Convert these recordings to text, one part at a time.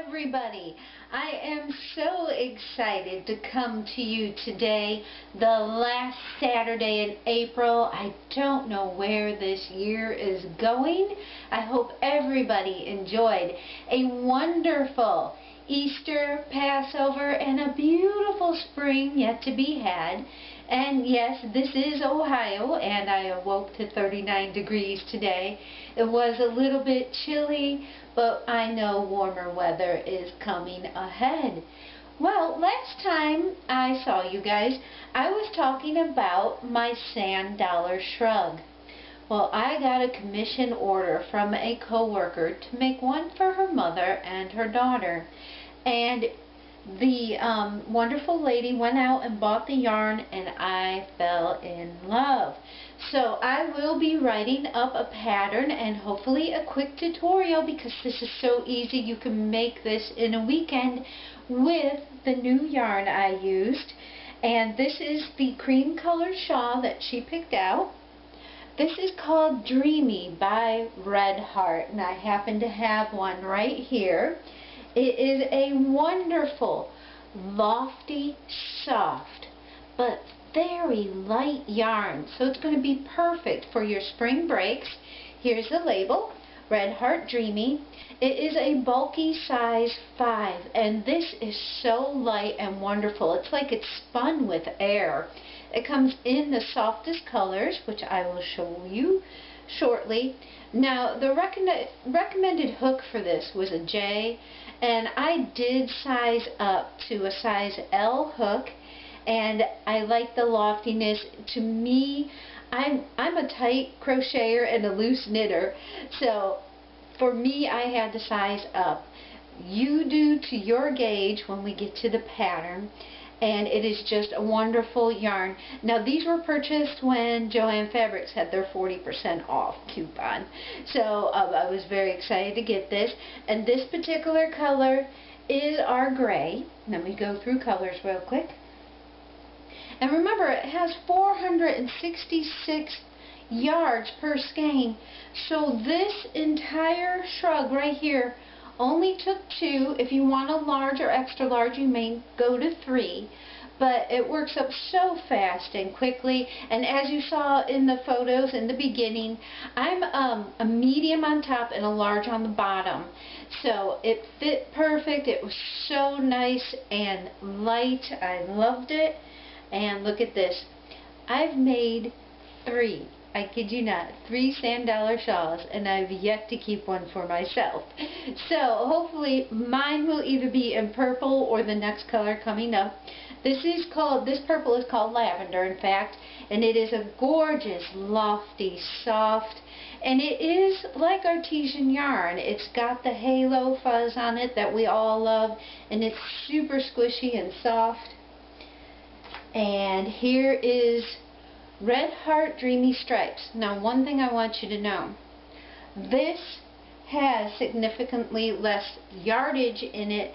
everybody. I am so excited to come to you today, the last Saturday in April. I don't know where this year is going. I hope everybody enjoyed a wonderful Easter, Passover, and a beautiful spring yet to be had. And yes, this is Ohio, and I awoke to 39 degrees today. It was a little bit chilly, but I know warmer weather is coming ahead. Well, last time I saw you guys, I was talking about my sand dollar shrug. Well, I got a commission order from a coworker to make one for her mother and her daughter. And the wonderful lady went out and bought the yarn, and I fell in love. So I will be writing up a pattern and hopefully a quick tutorial, because this is so easy. You can make this in a weekend with the new yarn I used. And this is the cream colored shawl that she picked out. This is called Dreamy by Red Heart, and I happen to have one right here. It is a wonderful, lofty, soft, but very light yarn. So it's going to be perfect for your spring breaks. Here's the label, Red Heart Dreamy. It is a bulky size 5, and this is so light and wonderful. It's like it's spun with air. It comes in the softest colors, which I will show you shortly. Now, the recommended hook for this was a J, and I did size up to a size L hook, and I like the loftiness. To me, I'm a tight crocheter and a loose knitter, so for me I had to size up. You do to your gauge when we get to the pattern. And it is just a wonderful yarn. Now, these were purchased when Joann Fabrics had their 40% off coupon. So I was very excited to get this. And this particular color is our gray. Let me go through colors real quick. And remember, it has 466 yards per skein. So this entire shrug right here only took 2. If you want a large or extra large, you may go to 3. But it works up so fast and quickly. And as you saw in the photos in the beginning, I'm a medium on top and a large on the bottom. So it fit perfect. It was so nice and light. I loved it. And look at this. I've made 3. I kid you not, 3 sand dollar shawls, and I've yet to keep one for myself. So hopefully mine will either be in purple or the next color coming up. This purple is called lavender, in fact, and it is a gorgeous, lofty, soft, and it is like artesian yarn. It's got the halo fuzz on it that we all love, and it's super squishy and soft. And here is Red Heart Dreamy Stripes. Now, one thing I want you to know, this has significantly less yardage in it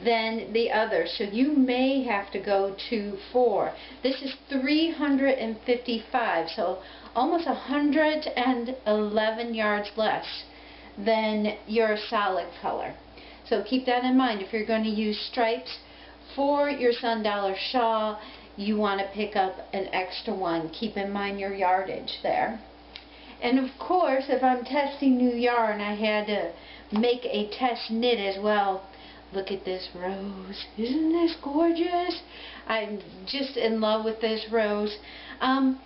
than the other, so you may have to go to 4. This is 355, so almost 111 yards less than your solid color. So keep that in mind if you're going to use stripes for your sand-dollar shawl. You want to pick up an extra one. Keep in mind your yardage there. And of course, if I'm testing new yarn, I had to make a test knit as well. Look at this rose. Isn't this gorgeous? I'm just in love with this rose. I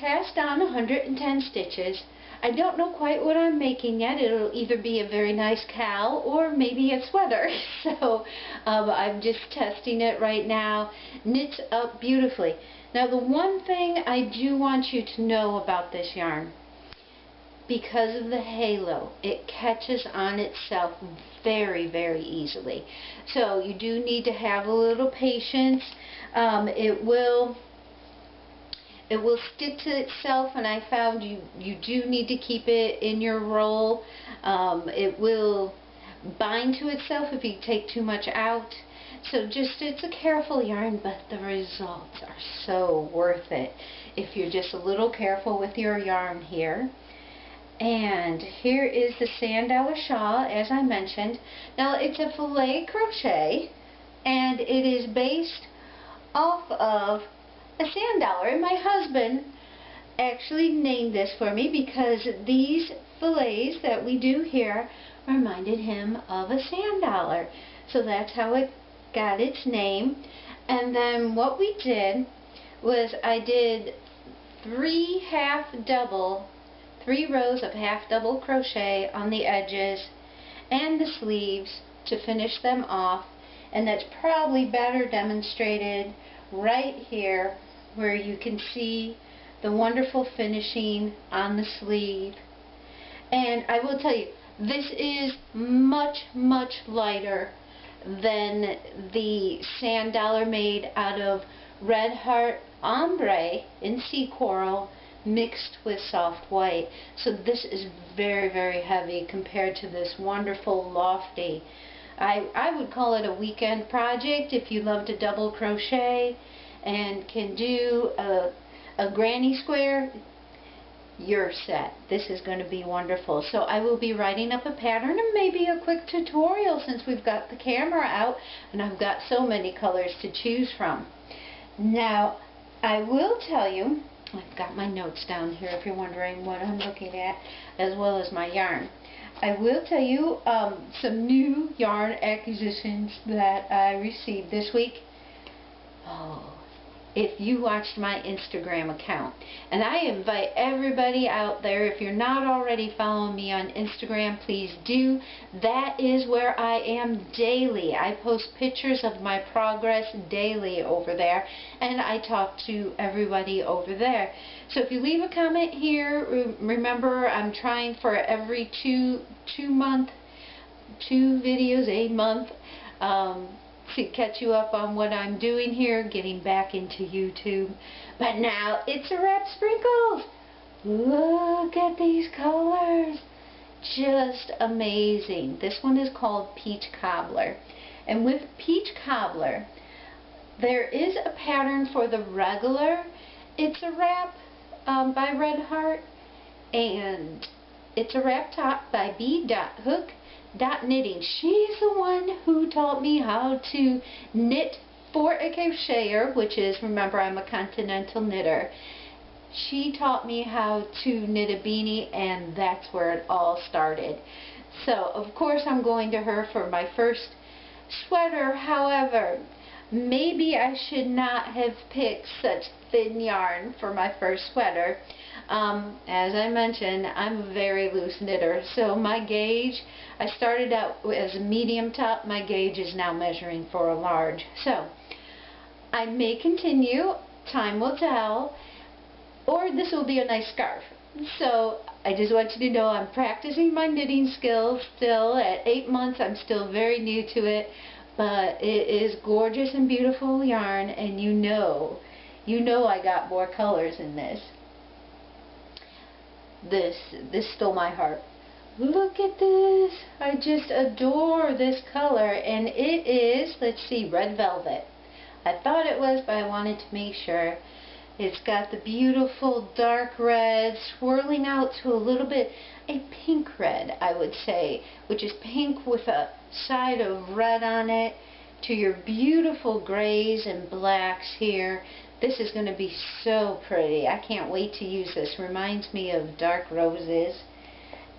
cast on 110 stitches. I don't know quite what I'm making yet. It'll either be a very nice cowl or maybe a sweater. So I'm just testing it right now. Knits up beautifully. Now, the one thing I do want you to know about this yarn, because of the halo, it catches on itself very, very easily. So you do need to have a little patience. It will stick to itself, and I found you do need to keep it in your roll. It will bind to itself if you take too much out. So it's a careful yarn, but the results are so worth it if you're just a little careful with your yarn here. And here is the Sanddollar shawl, as I mentioned. Now it's a filet crochet, and it is based off of a sand dollar. And my husband actually named this for me because these fillets that we do here reminded him of a sand dollar. So that's how it got its name. And then what we did was I did 3 rows of half double crochet on the edges and the sleeves to finish them off, and that's probably better demonstrated right here where you can see the wonderful finishing on the sleeve. And I will tell you, this is much lighter than the sand dollar made out of red heart ombre in sea coral mixed with soft white. So this is very heavy compared to this wonderful lofty. I would call it a weekend project if you love to double crochet and can do a granny square. You're set. This is going to be wonderful. So I will be writing up a pattern and maybe a quick tutorial since we've got the camera out and I've got so many colors to choose from. Now I will tell you, I've got my notes down here if you're wondering what I'm looking at, as well as my yarn. I will tell you some new yarn acquisitions that I received this week. Oh, if you watched my Instagram account, and I invite everybody out there, if you're not already following me on Instagram, please do. That is where I am daily. I post pictures of my progress daily over there, and I talk to everybody over there. So if you leave a comment here, remember I'm trying for every two videos a month to catch you up on what I'm doing here, getting back into YouTube. But now it's a wrap sprinkles. Look at these colors. Just amazing. This one is called Peach Cobbler. And with Peach Cobbler, there is a pattern for the regular. It's a wrap by Red Heart, and it's a wrap top by B.Hooked.Knitting. She's the one who taught me how to knit for a crocheter, which is, remember, I'm a Continental Knitter. She taught me how to knit a beanie, and that's where it all started. So, of course, I'm going to her for my first sweater. However, maybe I should not have picked such thin yarn for my first sweater. As I mentioned, I'm a very loose knitter, so my gauge, I started out as a medium top, my gauge is now measuring for a large. So, I may continue, time will tell, or this will be a nice scarf. So, I just want you to know I'm practicing my knitting skills still. At 8 months, I'm still very new to it, but it is gorgeous and beautiful yarn, and you know I got more colors in this. This stole my heart. Look at this. I just adore this color, and it is, let's see, red velvet. I thought it was, but I wanted to make sure. It's got the beautiful dark red swirling out to a little bit a pink red, I would say, which is pink with a side of red on it, to your beautiful grays and blacks here. This is going to be so pretty. I can't wait to use this. Reminds me of dark roses.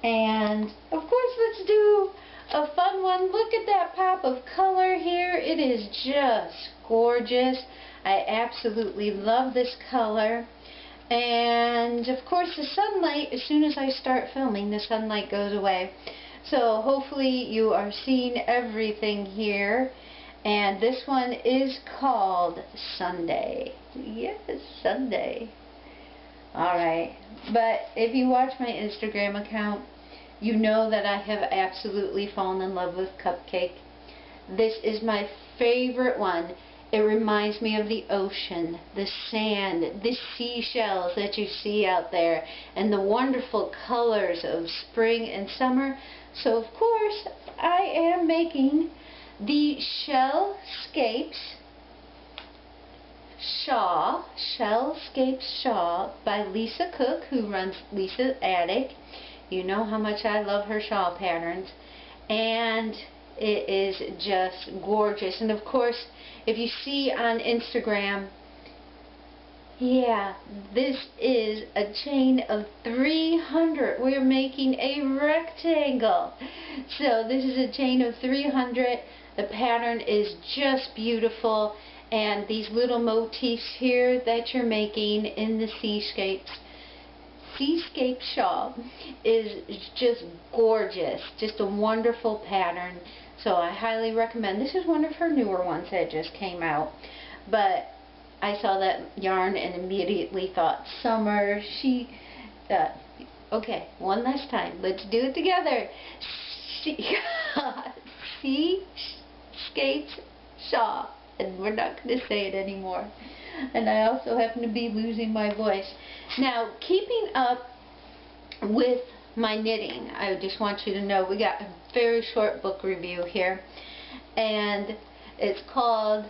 And of course, let's do a fun one. Look at that pop of color here. It is just gorgeous. I absolutely love this color. And of course, the sunlight, as soon as I start filming, the sunlight goes away. So hopefully you are seeing everything here. And this one is called Sunday. Yes, Sunday. Alright. But if you watch my Instagram account, you know that I have absolutely fallen in love with Cupcake. This is my favorite one. It reminds me of the ocean, the sand, the seashells that you see out there, and the wonderful colors of spring and summer. So of course, I am making the ShellScapes shawl by Lisa Cook, who runs Lisa's Attic. You know how much I love her shawl patterns, and it is just gorgeous. And of course, if you see on Instagram, yeah, this is a chain of 300. We're making a rectangle. So this is a chain of 300. The pattern is just beautiful. And these little motifs here that you're making in the Seascape shawl is just gorgeous. Just a wonderful pattern. So I highly recommend. This is one of her newer ones that just came out. But I saw that yarn and immediately thought summer. Okay, one last time. Let's do it together. Seascape shawl. And we're not going to say it anymore. And I also happen to be losing my voice. Now, keeping up with my knitting, I just want you to know we got a very short book review here. And it's called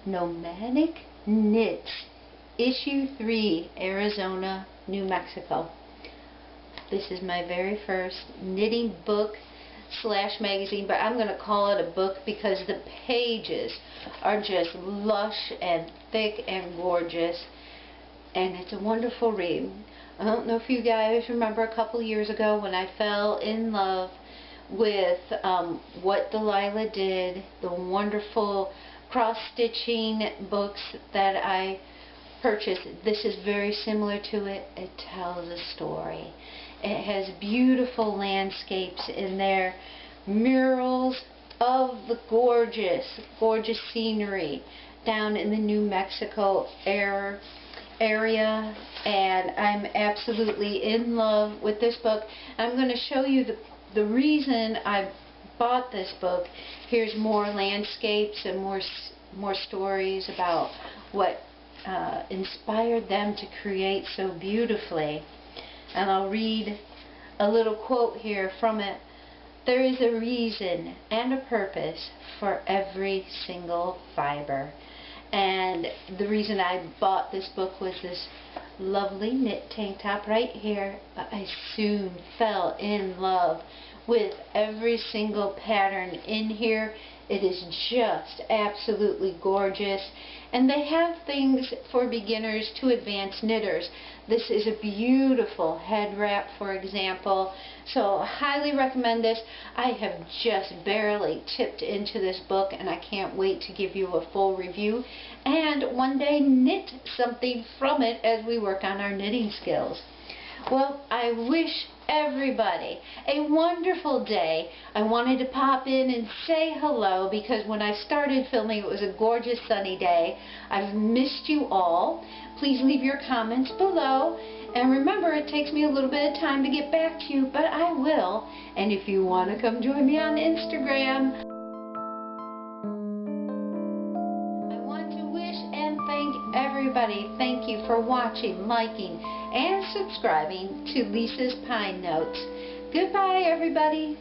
Nomadic Knits, Issue 3, Arizona, New Mexico. This is my very first knitting book / magazine, but I'm going to call it a book because the pages are just lush and thick and gorgeous, and it's a wonderful read. I don't know if you guys remember a couple years ago when I fell in love with what Delilah did, the wonderful cross-stitching books that I purchased. This is very similar to it. It tells a story. It has beautiful landscapes in there, murals of the gorgeous scenery down in the New Mexico area, and I'm absolutely in love with this book. I'm going to show you the reason I bought this book. Here's more landscapes and more stories about what inspired them to create so beautifully. And I'll read a little quote here from it. There is a reason and a purpose for every single fiber. And the reason I bought this book was this lovely knit tank top right here. I soon fell in love with every single pattern in here. It is just absolutely gorgeous. And they have things for beginners to advanced knitters. This is a beautiful head wrap, for example. So I highly recommend this. I have just barely tipped into this book, and I can't wait to give you a full review and one day knit something from it as we work on our knitting skills. Well, I wish everybody a wonderful day. I wanted to pop in and say hello because when I started filming it was a gorgeous sunny day. I've missed you all. Please leave your comments below. And remember, it takes me a little bit of time to get back to you, but I will. And if you want to come join me on Instagram, I want to wish and thank everybody. Thank you for watching, liking, and subscribing to Lisa's Pine Notes. Goodbye, everybody.